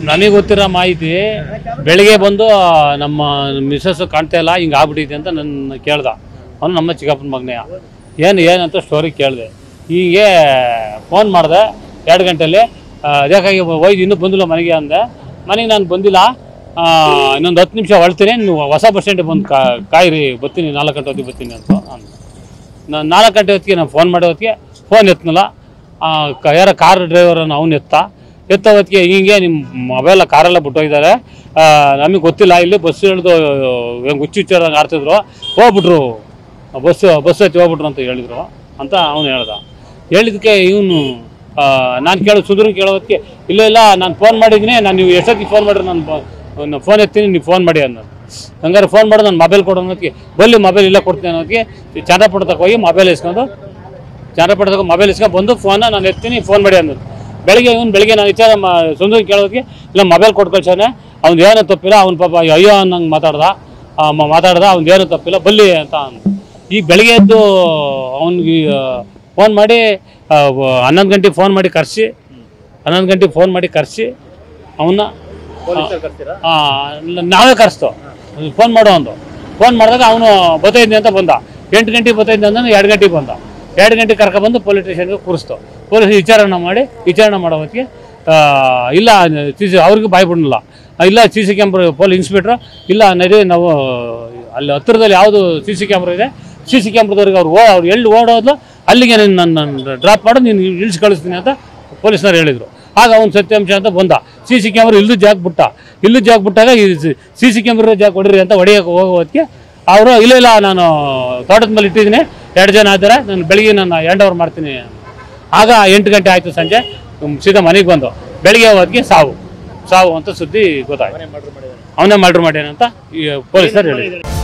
ನನಗೆ ಗೊತ್ತಿರೋ ಮಾಹಿತಿ ಬೆಳಿಗ್ಗೆ ಬಂದು ನಮ್ಮ ಮಿಸ್ಸಸ್ ಕಾಣ್ತಾ ಇಲ್ಲ ಹಿಂಗೆ ಆಗ್ಬಿಟ್ಟಿದೆ ಅಂತ ನನ್ನ ಕೇಳ್ದ. ಅವನು ನಮ್ಮ ಚಿಕ್ಕಪ್ಪನ ಮಗನೇ. ಏನಂತ ಸ್ಟೋರಿ ಕೇಳಿದೆ. ಹೀಗೆ ಫೋನ್ ಮಾಡಿದೆ 2 ಗಂಟೆಯಲ್ಲಿ. ಅದಕ್ಕಾಗಿ ಒಯ್ದು ಇನ್ನೂ ಬಂದಿಲ್ಲ ಮನೆಗೆ ಅಂದೆ. ಮನೆಗೆ ನಾನು ಬಂದಿಲ್ಲ, ಇನ್ನೊಂದು 10 ನಿಮಿಷ ಹೊಳ್ತೀನಿ, ನೀವು ಹೊಸ ಬಸ್ ಸ್ಟ್ಯಾಂಡಿಗೆ ಬಂದು ಕಾಯಿರಿ, ಬರ್ತೀನಿ 4 ಗಂಟೆ ಹೊತ್ತಿಗೆ ಬರ್ತೀನಿ ಅಂತ ಅಂದ. ನಾನು 4 ಗಂಟೆ ಹೊತ್ತಿಗೆ ನಾನು ಫೋನ್ ಮಾಡೋ ಹೊತ್ತಿಗೆ ಫೋನ್ ಎತ್ತನಲ್ಲ. ಯಾರೋ ಕಾರ್ ಡ್ರೈವರನ್ನು ಅವ್ನು ಎತ್ತ ಹೊತ್ತಿಗೆ ಹೀಗೆ ನಿಮ್ಮ ಮೊಬೈಲ ಕಾರೆಲ್ಲ ಬಿಟ್ಟೋಗಿದ್ದಾರೆ, ನಮಗೆ ಗೊತ್ತಿಲ್ಲ, ಇಲ್ಲಿ ಬಸ್ ಹಿಡಿದು ಹುಚ್ಚಿಚ್ಚೋದಂಗೆ ಆಡ್ತಿದ್ರು, ಹೋಗ್ಬಿಟ್ರು, ಬಸ್ ಹತ್ತಿ ಹೋಗ್ಬಿಟ್ರು ಅಂತ ಹೇಳಿದರು ಅಂತ ಅವನು ಹೇಳ್ದ. ಹೇಳಿದ್ದಕ್ಕೆ ಇವನು ನಾನು ಸುಧೀರ್ ಕೇಳೋದಕ್ಕೆ ಇಲ್ಲ ನಾನು ಫೋನ್ ಮಾಡಿದ್ದೀನಿ, ನಾನು ನೀವು ಎಷ್ಟೊತ್ತಿಗೆ ಫೋನ್ ಮಾಡಿರಿ, ನಾನು ಫೋನ್ ಎತ್ತೀನಿ, ನೀವು ಫೋನ್ ಮಾಡಿ ಅನ್ನೋದು. ಹಂಗಾರೆ ಫೋನ್ ಮಾಡೋದು ನಾನು ಮೊಬೈಲ್ ಕೊಡೋ ಅನ್ನೋದಕ್ಕೆ ಬಲ್ಲಿ ಮೊಬೈಲ್ ಇಲ್ಲ ಕೊಡ್ತೀನಿ ಅನ್ನೋದಕ್ಕೆ ಚಂದ್ರಪುರ ತಗೋ ಹೋಗಿ ಮೊಬೈಲ್ ಇಸ್ಕೊಂಡು ಬಂದು ಫೋನ ನಾನು ಎತ್ತೀನಿ, ಫೋನ್ ಮಾಡಿ ಅನ್ನೋದು. ಬೆಳಗ್ಗೆ ನಾನು ವಿಚಾರ ಸುಂದರ್ ಕೇಳೋದಕ್ಕೆ ಇಲ್ಲ ಮೊಬೈಲ್ ಕೊಟ್ಟು ಕಳ್ಸೋನೆ, ಅವ್ನು ಏನೂ ತಪ್ಪಿಲ್ಲ, ಅವ್ನು ಪಾಪ ಅಯ್ಯೋ ಅನ್ನಂಗೆ ಮಾತಾಡ್ದ, ಅವ್ನು ಏನೂ ತಪ್ಪಿಲ್ಲ ಬಲ್ಲಿ ಅಂತ ಅಂದ. ಈಗ ಬೆಳಗ್ಗೆ ಎದ್ದು ಅವ್ನಿಗೆ ಫೋನ್ ಮಾಡಿ 11 ಗಂಟೆಗೆ ಫೋನ್ ಮಾಡಿ ಕರೆಸಿ ಅವನ್ನ ನಾವೇ ಕರೆಸ್ತೋ ಫೋನ್ ಮಾಡೋ ಒಂದು. ಫೋನ್ ಮಾಡಿದಾಗ ಅವನು ಬತ್ತೈದ್ನಿ ಅಂತ ಬಂದ. 8 ಗಂಟೆಗೆ ಬತ್ತೈದ್ನಿ ಅಂದ್ರೆ 2 ಗಂಟೆಗೆ ಬಂದ. 2 ಗಂಟೆಗೆ ಕರ್ಕೊಬಂದು ಪೊಲೀಸ್ ಸ್ಟೇಷನ್ಗೆ ಕೂರಿಸ್ತು. ಪೊಲೀಸ್ ವಿಚಾರಣೆ ಮಾಡೋ ಹೊತ್ತಿಗೆ ಇಲ್ಲ ಅವ್ರಿಗೆ ಬಾಯ್ ಬಿಡಲಿಲ್ಲ. ಇಲ್ಲ CC ಕ್ಯಾಮ್ರಾ ಪೊಲೀಸ್ ಇನ್ಸ್ಪೆಕ್ಟ್ರು ಇಲ್ಲ ನಡಿ, ನಾವು ಅಲ್ಲಿ ಹತ್ತಿರದಲ್ಲಿ ಯಾವುದು CC ಕ್ಯಾಮ್ರಾ ಇದೆ, CC ಕ್ಯಾಮ್ರಾದವ್ರಿಗೆ ಅವ್ರು ಎಲ್ಲಿ ಓಡೋದು ಅಲ್ಲಿಗೆ ನನ್ನ ಡ್ರಾಪ್ ಮಾಡು, ನೀನು ಇಳಿಸಿ ಕಳಿಸ್ತೀನಿ ಅಂತ ಪೊಲೀಸ್ನವ್ರು ಹೇಳಿದರು. ಆಗ ಅವ್ನು ಸತ್ಯಾಂಶ ಅಂತ ಬಂದ. CC ಕ್ಯಾಮ್ರಾ ಇಲ್ಲದ ಜಾಗ ಬಿಟ್ಟಾಗ ಈ CC ಕ್ಯಾಮ್ರಾ ಜಾಗ ಹೊಡಿರಿ ಅಂತ ಹೊಡಿಯೋಕೆ ಹೋಗೋದಕ್ಕೆ ಅವರು ಇಲ್ಲ ನಾನು ತೋಟದ ಮೇಲೆ ಇಟ್ಟಿದ್ದೀನಿ, 2 ಜನ ಇದ್ದಾರೆ, ನಾನು ಬೆಳಿಗ್ಗೆ ನಾನು ಹ್ಯಾಂಡ್ ಓವರ್ ಮಾಡ್ತೀನಿ. ಆಗ 8 ಗಂಟೆ ಆಯಿತು ಸಂಜೆ, ಸೀದಾ ಮನೆಗೆ ಬಂದು ಬೆಳಿಗ್ಗೆ ಹೋಗೋದಕ್ಕೆ ಸಾವು ಅಂತ ಸುದ್ದಿ ಗೊತ್ತಾಯ್ತು. ಅವನೇ ಮರ್ಡರ್ ಮಾಡ್ಯಾನಂತ ಈ ಪೊಲೀಸರು ಹೇಳಿದ್ರು.